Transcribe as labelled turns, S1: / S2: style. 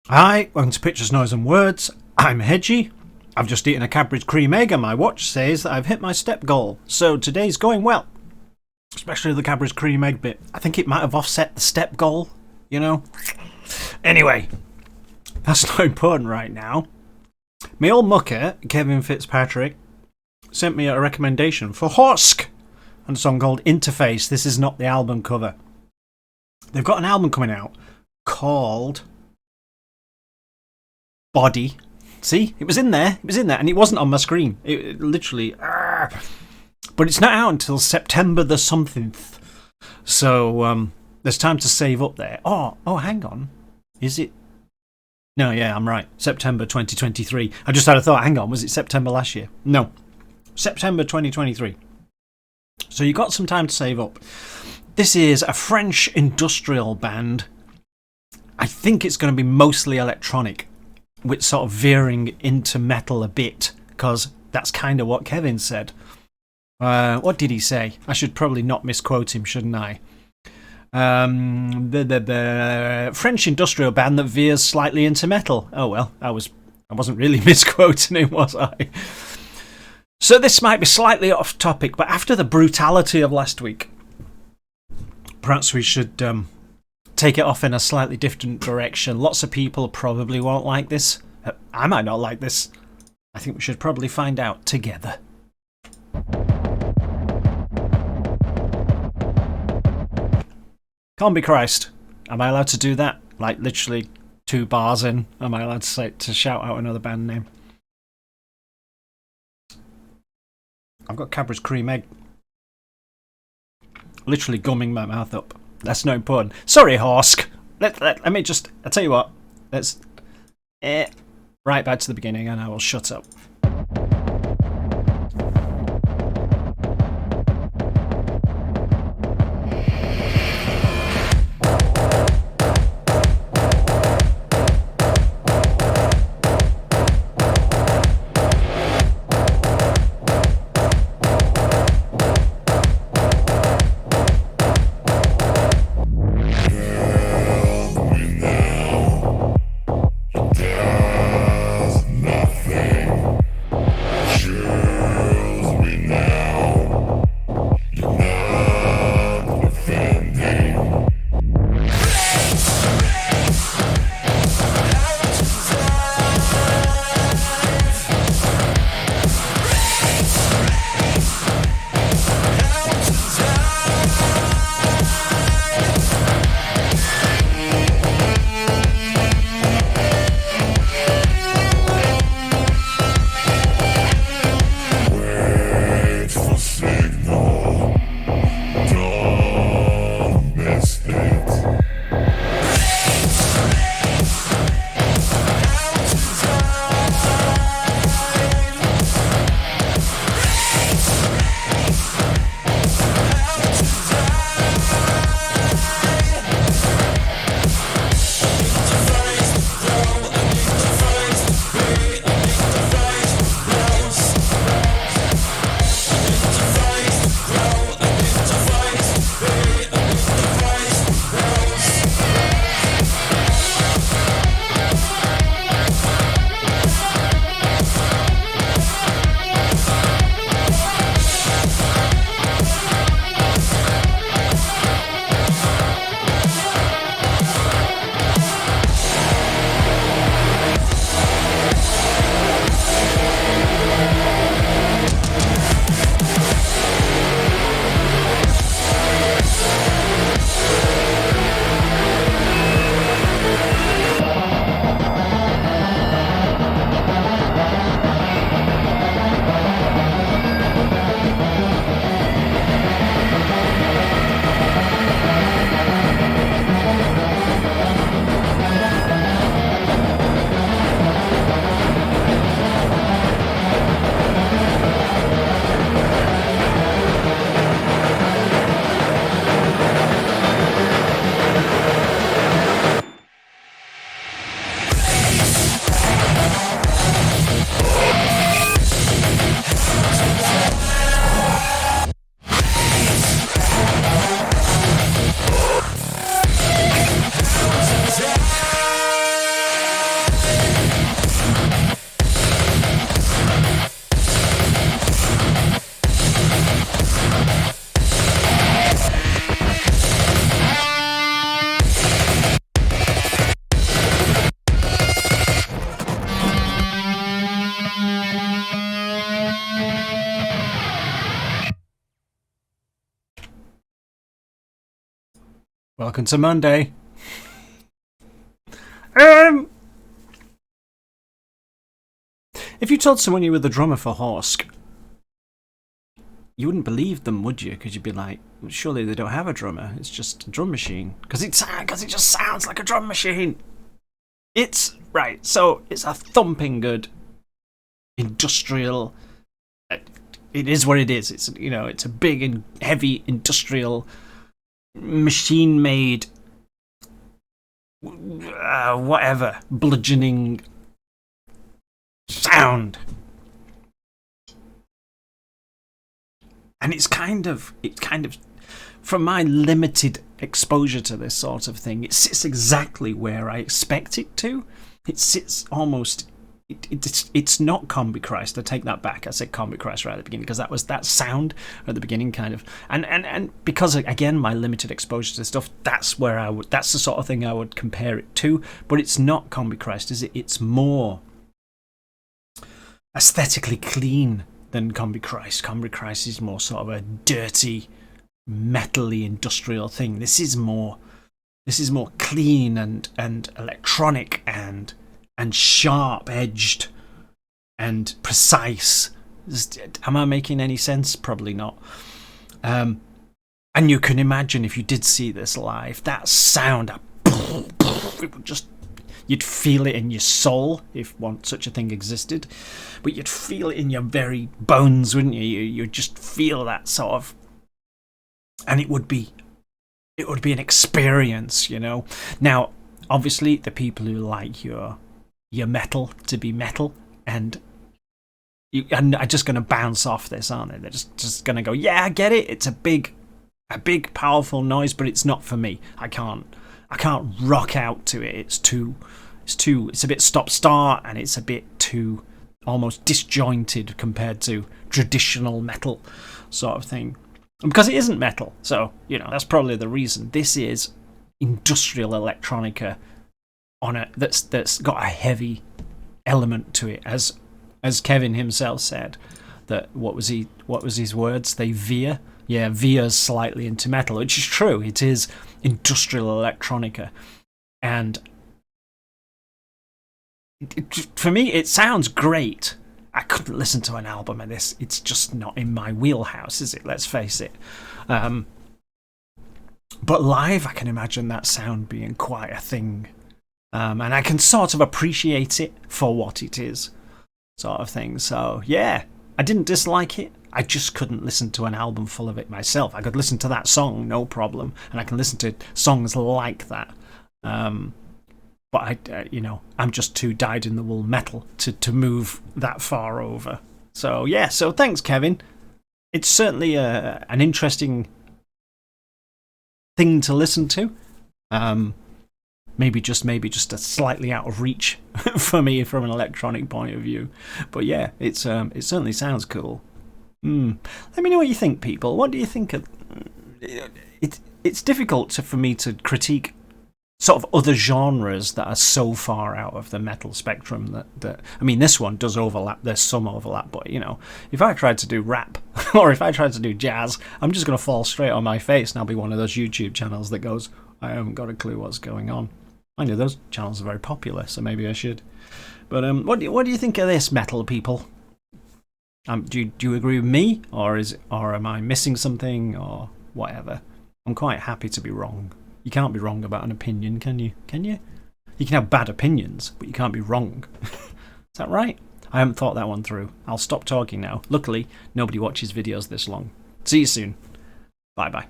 S1: Hi, welcome to Pictures, Noise and Words. I'm Hedgie. I've just eaten a Cadbury's cream egg and my watch says that I've hit my step goal. So today's going well. Especially the Cadbury's cream egg bit. I think it might have offset the step goal, you know? Anyway, that's not important right now. My old mucker, Kevin Fitzpatrick, sent me a recommendation for HORSKH and a song called Interface. This is not the album cover. They've got an album coming out called Body. See, it was in there, and it wasn't on my screen. It literally, but it's not out until September the somethingth. So there's time to save up there. Oh, hang on, is it? No, yeah, I'm right. September 2023. I just had a thought. Hang on, was it September last year? No, September 2023. So you got some time to save up. This is a French industrial band. I think it's going to be mostly electronic, with sort of veering into metal a bit, because that's kind of what Kevin said. What did he say? I should probably not misquote him, shouldn't I? The French industrial band that veers slightly into metal. Oh well, I wasn't really misquoting him, was I? So this might be slightly off topic, but after the brutality of last week, perhaps we should take it off in a slightly different direction. Lots of people probably won't like this. I might not like this. I think we should probably find out together. Can't be Christ. Am I allowed to do that? Like literally 2 bars in, am I allowed to shout out another band name? I've got Cadbury's cream egg. Literally gumming my mouth up. That's not important. Sorry, HORSKH. Let me just... I'll tell you what. Let's... right back to the beginning and I will shut up. Welcome to Monday. If you told someone you were the drummer for HORSKH, you wouldn't believe them, would you? Because you'd be like, well, surely they don't have a drummer. It's just a drum machine. Because it just sounds like a drum machine. It's right. So it's a thumping good industrial. It is what it is. It's it's a big and heavy industrial machine-made whatever bludgeoning sound, and it's kind of from my limited exposure to this sort of thing, it sits exactly where I expect it to. It sits almost. It's not Combi Christ. I take that back. I said Combi Christ right at the beginning because that was that sound at the beginning, kind of, and because again my limited exposure to stuff, that's the sort of thing I would compare it to. But it's not Combi Christ, is it? It's more aesthetically clean than Combi Christ. Combi Christ is more sort of a dirty, metally industrial thing. This is more clean and electronic and sharp-edged and precise. Am I making any sense? Probably not. And you can imagine if you did see this live, that sound, it would just, you'd feel it in your soul if such a thing existed, but you'd feel it in your very bones, wouldn't you? You'd just feel that sort of, and it would be an experience, Now, obviously, the people who like your metal to be metal and are just going to bounce off this, aren't they? They're just going to go, yeah, I get it. It's a big powerful noise, but it's not for me. I can't rock out to it. It's a bit stop start, and it's a bit too almost disjointed compared to traditional metal sort of thing. And because it isn't metal, so that's probably the reason. This is industrial electronica that's got a heavy element to it, as Kevin himself said. That what was his words? They veers slightly into metal, which is true. It is industrial electronica, and for me, it sounds great. I couldn't listen to an album of this. It's just not in my wheelhouse, is it? Let's face it. But live, I can imagine that sound being quite a thing. And I can sort of appreciate it for what it is, sort of thing. So, yeah, I didn't dislike it. I just couldn't listen to an album full of it myself. I could listen to that song, no problem. And I can listen to songs like that. But, I'm just too dyed-in-the-wool metal to move that far over. So, yeah, so thanks, Kevin. It's certainly an interesting thing to listen to. Maybe just a slightly out of reach for me from an electronic point of view. But yeah, it certainly sounds cool. Let me know what you think, people. What do you think of it's difficult for me to critique sort of other genres that are so far out of the metal spectrum that I mean, this one does overlap. There's some overlap, but if I tried to do rap or if I tried to do jazz, I'm just going to fall straight on my face, and I'll be one of those YouTube channels that goes, I haven't got a clue what's going on. I know those channels are very popular, so maybe I should. But what do you think of this, metal people? Do you agree with me, or am I missing something, or whatever? I'm quite happy to be wrong. You can't be wrong about an opinion, can you? Can you? You can have bad opinions, but you can't be wrong. Is that right? I haven't thought that one through. I'll stop talking now. Luckily, nobody watches videos this long. See you soon. Bye-bye.